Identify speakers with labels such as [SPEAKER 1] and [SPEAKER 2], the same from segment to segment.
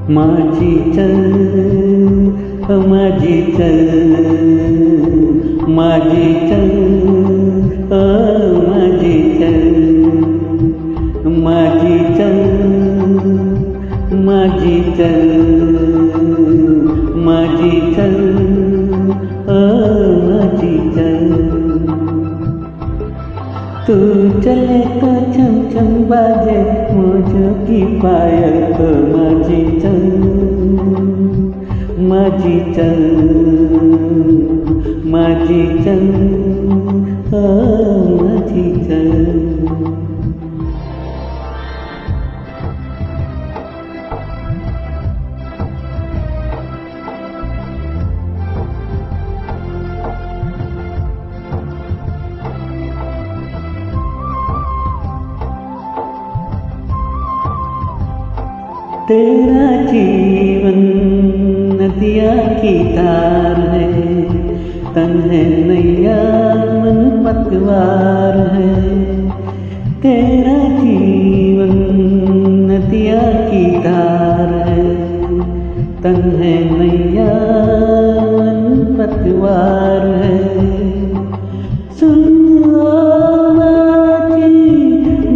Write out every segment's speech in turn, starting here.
[SPEAKER 1] माझी चल माझी चल माझी चल माझी चल माझी चल माझी चल माझी चल माझी चल तू चले तो छम छम बाजे मुझो की पायल तो माझी चल माझी चल माझी चल माझी चल। तेरा जीवन नदिया की धार है, तन है नैया मन पतवार है। तेरा जीवन नदिया की धार है, तन है नैया मन पतवार है। सुन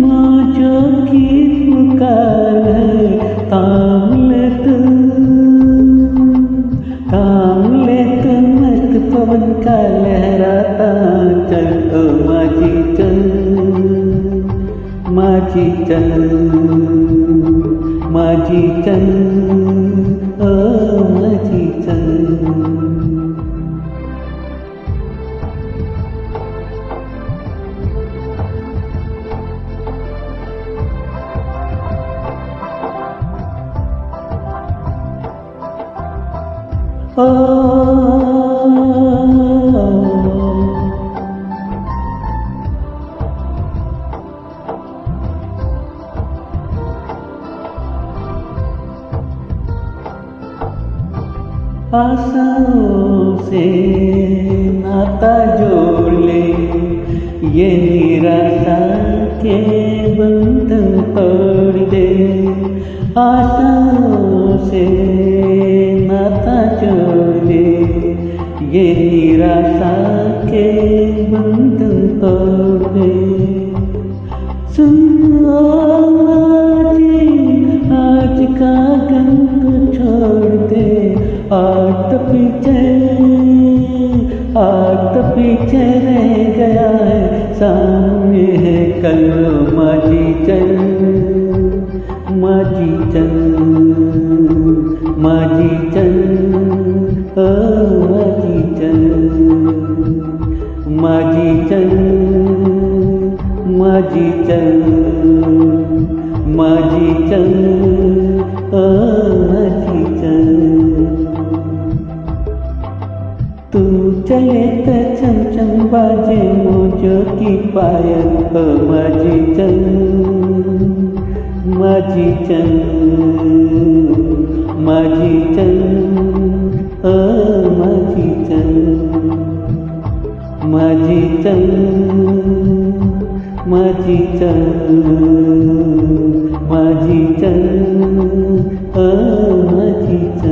[SPEAKER 1] मौजों की पुकार है, थाम ले तू मस्त पवन का लहराता चल ओ माझी चल माझी चल माझी चल ओ माझी चल। आशाओं से नाता जोड़ ले, ये निराशा के बंधन तोड़ दे। आशाओं से नाता जोड़ ले, ये निराशा के बंधन तोड़ दे। सुनो आज का गंध छोड़ दे, आज तो पीछे रह गया है, सामने है कल। माझी चल माझी चल माझी चल माझी चल माझी चल माझी चल माझी चल माझी चल। तू चले तो छम छम बाजे मुझो की पायल ओ माझी चल माझी चल माझी चल ओ माझी चल माझी चल माझी चल माझी चल ओ माझी चल।